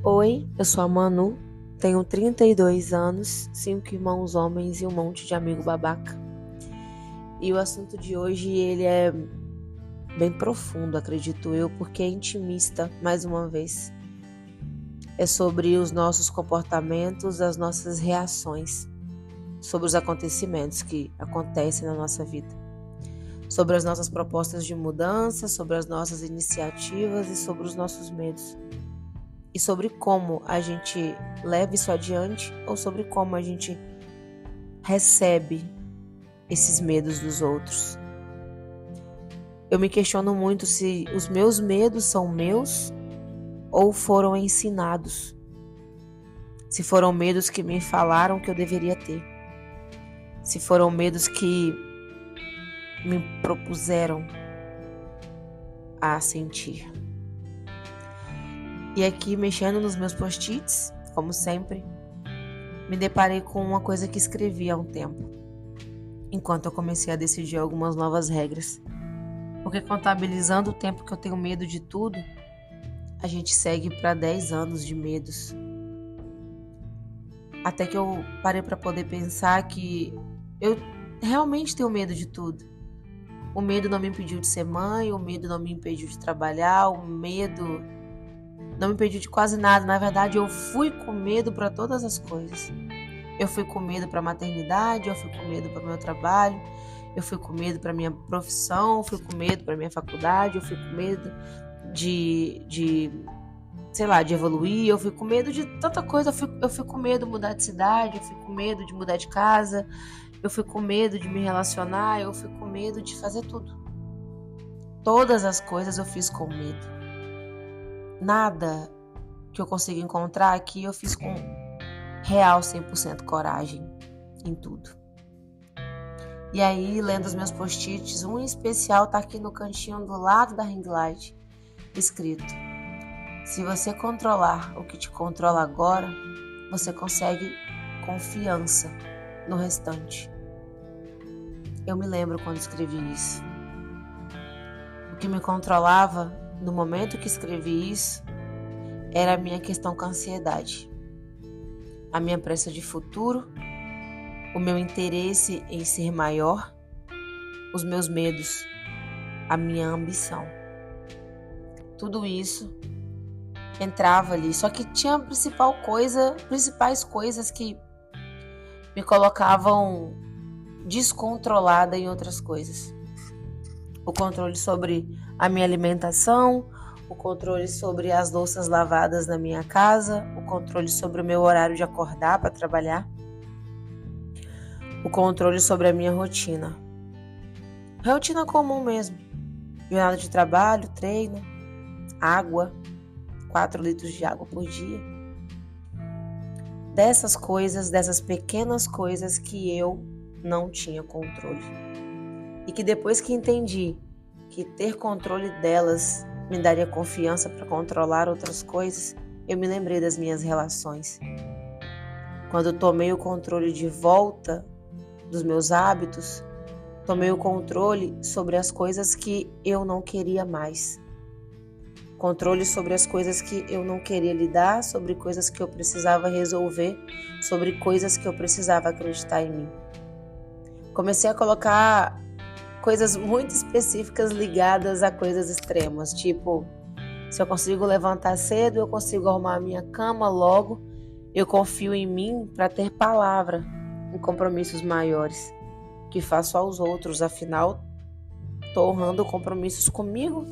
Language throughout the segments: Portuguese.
Oi, eu sou a Manu, tenho 32 anos, 5 irmãos homens e um monte de amigo babaca. E o assunto de hoje, ele é bem profundo, acredito eu, porque é intimista, mais uma vez. É sobre os nossos comportamentos, as nossas reações, sobre os acontecimentos que acontecem na nossa vida, sobre as nossas propostas de mudança, sobre as nossas iniciativas e sobre os nossos medos. E sobre como a gente leva isso adiante ou sobre como a gente recebe esses medos dos outros. Eu me questiono muito se os meus medos são meus ou foram ensinados. Se foram medos que me falaram que eu deveria ter. Se foram medos que me propuseram a sentir. E aqui, mexendo nos meus post-its, como sempre, me deparei com uma coisa que escrevi há um tempo, enquanto eu comecei a decidir algumas novas regras. Porque contabilizando o tempo que eu tenho medo de tudo, a gente segue para 10 anos de medos. Até que eu parei para poder pensar que eu realmente tenho medo de tudo. O medo não me impediu de ser mãe, o medo não me impediu de trabalhar, o medo não me impediu de quase nada. Na verdade, eu fui com medo para todas as coisas. Eu fui com medo para a maternidade, eu fui com medo para o meu trabalho, eu fui com medo para a minha profissão, eu fui com medo para a minha faculdade, eu fui com medo de evoluir, eu fui com medo de tanta coisa, eu fui com medo de mudar de cidade, eu fui com medo de mudar de casa, eu fui com medo de me relacionar, eu fui com medo de fazer tudo. Todas as coisas eu fiz com medo. Nada que eu consegui encontrar aqui eu fiz com real 100% coragem em tudo. E aí, lendo os meus post-its, um em especial tá aqui no cantinho do lado da ring light, escrito: se você controlar o que te controla agora, você consegue confiança no restante. Eu me lembro quando escrevi isso. O que me controlava no momento que escrevi isso era a minha questão com a ansiedade, a minha pressa de futuro, o meu interesse em ser maior, os meus medos, a minha ambição. Tudo isso entrava ali, só que tinha principais coisas que me colocavam descontrolada em outras coisas. O controle sobre a minha alimentação, o controle sobre as louças lavadas na minha casa, o controle sobre o meu horário de acordar para trabalhar, o controle sobre a minha rotina. Rotina comum mesmo. Jornada de trabalho, treino, água, 4 litros de água por dia. Dessas coisas, dessas pequenas coisas que eu não tinha controle. E que depois que entendi que ter controle delas me daria confiança para controlar outras coisas, eu me lembrei das minhas relações. Quando eu tomei o controle de volta dos meus hábitos, tomei o controle sobre as coisas que eu não queria mais. Controle sobre as coisas que eu não queria lidar, sobre coisas que eu precisava resolver, sobre coisas que eu precisava acreditar em mim. Comecei a colocar coisas muito específicas ligadas a coisas extremas, tipo, se eu consigo levantar cedo, eu consigo arrumar a minha cama logo, eu confio em mim para ter palavra em compromissos maiores, que faço aos outros, afinal, estou honrando compromissos comigo.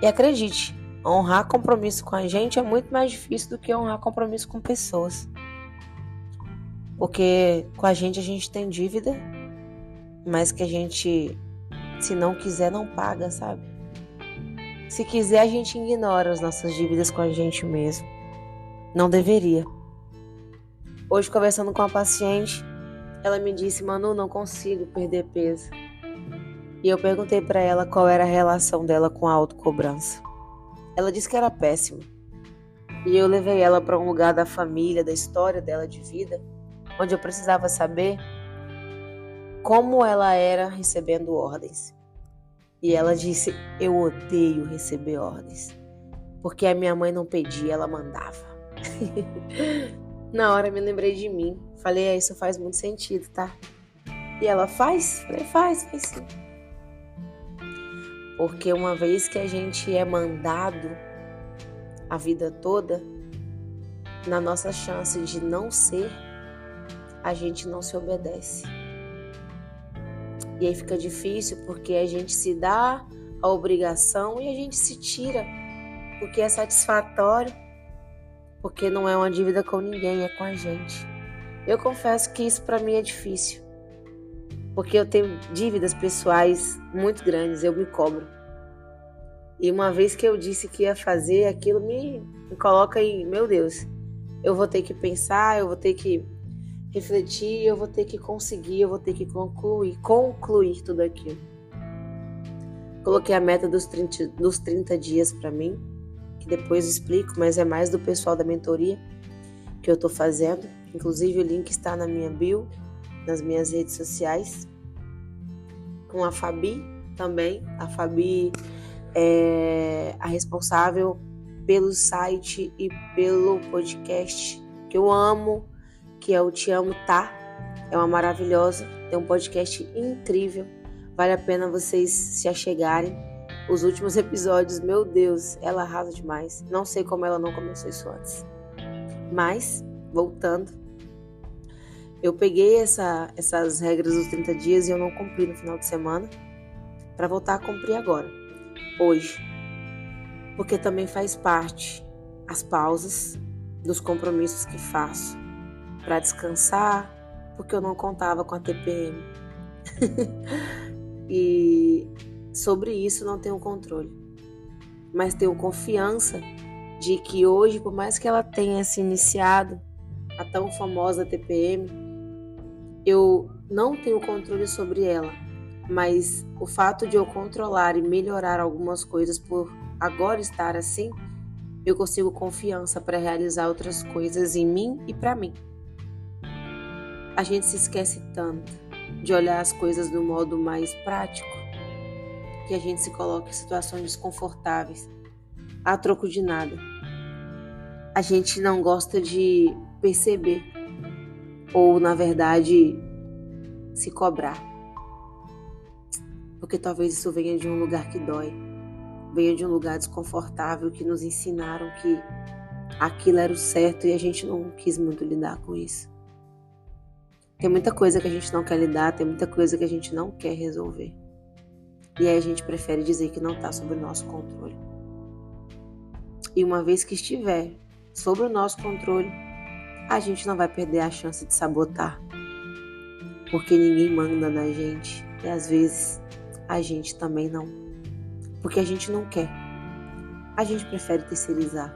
E acredite, honrar compromisso com a gente é muito mais difícil do que honrar compromisso com pessoas. Porque com a gente tem dívida, mas que a gente, se não quiser, não paga, sabe? Se quiser, a gente ignora as nossas dívidas com a gente mesmo. Não deveria. Hoje, conversando com a paciente, ela me disse: Manu, não consigo perder peso. E eu perguntei para ela qual era a relação dela com a autocobrança. Ela disse que era péssima. E eu levei ela para um lugar da família, da história dela de vida, onde eu precisava saber como ela era recebendo ordens. E ela disse: eu odeio receber ordens. porque a minha mãe não pedia, ela mandava. Na hora me lembrei de mim. Falei, isso faz muito sentido, tá? E ela faz? Falei, faz sim. Porque uma vez que a gente é mandado a vida toda, na nossa chance de não ser, a gente não se obedece. E aí fica difícil porque a gente se dá a obrigação e a gente se tira, porque é satisfatório, porque não é uma dívida com ninguém, é com a gente. Eu confesso que isso para mim é difícil, porque eu tenho dívidas pessoais muito grandes, eu me cobro. E uma vez que eu disse que ia fazer, aquilo me coloca em, meu Deus, eu vou ter que pensar, eu vou ter que refletir, eu vou ter que conseguir, eu vou ter que concluir tudo aquilo. Coloquei a meta dos 30 dias para mim, que depois eu explico, mas é mais do pessoal da mentoria que eu tô fazendo. Inclusive o link está na minha bio, nas minhas redes sociais, com a Fabi também. A Fabi é a responsável pelo site e pelo podcast que eu amo, que é o Te Amo, Tá? É uma maravilhosa, tem um podcast incrível, vale a pena vocês se achegarem. Os últimos episódios, meu Deus, ela arrasa demais. Não sei como ela não começou isso antes. Mas, voltando, eu peguei essas regras dos 30 dias e eu não cumpri no final de semana, para voltar a cumprir agora, hoje. Porque também faz parte as pausas dos compromissos que faço para descansar, porque eu não contava com a TPM. E sobre isso não tenho controle. Mas tenho confiança de que hoje, por mais que ela tenha se iniciado, a tão famosa TPM, eu não tenho controle sobre ela. Mas o fato de eu controlar e melhorar algumas coisas por agora estar assim, eu consigo confiança para realizar outras coisas em mim e para mim. A gente se esquece tanto de olhar as coisas do modo mais prático que a gente se coloca em situações desconfortáveis a troco de nada. A gente não gosta de perceber ou, na verdade, se cobrar. Porque talvez isso venha de um lugar que dói, venha de um lugar desconfortável que nos ensinaram que aquilo era o certo e a gente não quis muito lidar com isso. Tem muita coisa que a gente não quer lidar, tem muita coisa que a gente não quer resolver. E aí a gente prefere dizer que não está sob o nosso controle. E uma vez que estiver sob o nosso controle, a gente não vai perder a chance de sabotar. Porque ninguém manda na gente. E às vezes a gente também não. Porque a gente não quer. A gente prefere terceirizar.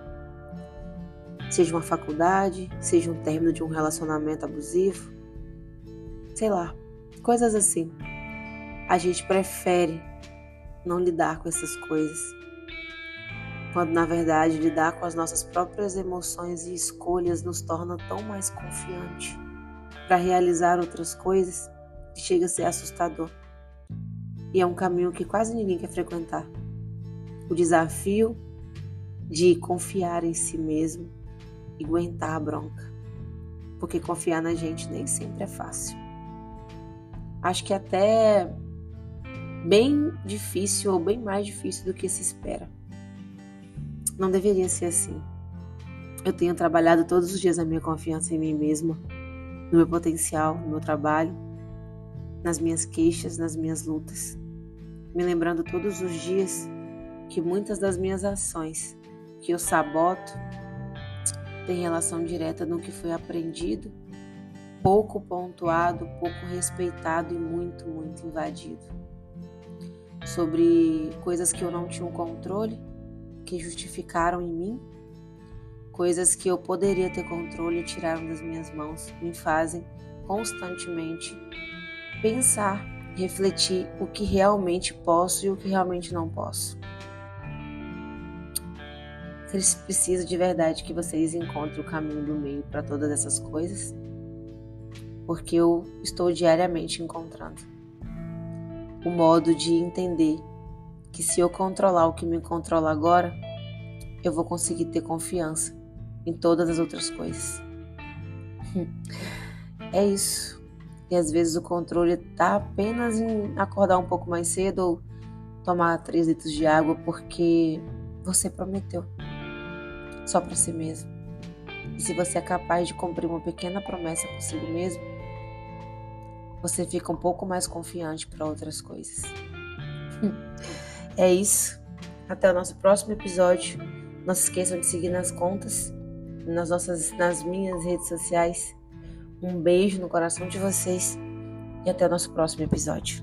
Seja uma faculdade, seja um término de um relacionamento abusivo, sei lá, coisas assim. A gente prefere não lidar com essas coisas, quando na verdade lidar com as nossas próprias emoções e escolhas nos torna tão mais confiante para realizar outras coisas que chega a ser assustador. E é um caminho que quase ninguém quer frequentar. O desafio de confiar em si mesmo e aguentar a bronca, porque confiar na gente nem sempre é fácil. Acho que até bem difícil ou bem mais difícil do que se espera. Não deveria ser assim. Eu tenho trabalhado todos os dias a minha confiança em mim mesma, no meu potencial, no meu trabalho, nas minhas queixas, nas minhas lutas, me lembrando todos os dias que muitas das minhas ações que eu saboto têm relação direta no que foi aprendido, pouco pontuado, pouco respeitado e muito, muito invadido. Sobre coisas que eu não tinha um controle, que justificaram em mim, coisas que eu poderia ter controle e tiraram das minhas mãos, me fazem constantemente pensar, refletir o que realmente posso e o que realmente não posso. Preciso de verdade que vocês encontrem o caminho do meio para todas essas coisas, porque eu estou diariamente encontrando o modo de entender que se eu controlar o que me controla agora, eu vou conseguir ter confiança em todas as outras coisas. É isso. E às vezes o controle tá apenas em acordar um pouco mais cedo ou tomar 3 litros de água porque você prometeu. Só para si mesmo. E se você é capaz de cumprir uma pequena promessa consigo mesmo, você fica um pouco mais confiante para outras coisas. É isso. Até o nosso próximo episódio. Não se esqueçam de seguir nas contas, nas minhas redes sociais. Um beijo no coração de vocês e até o nosso próximo episódio.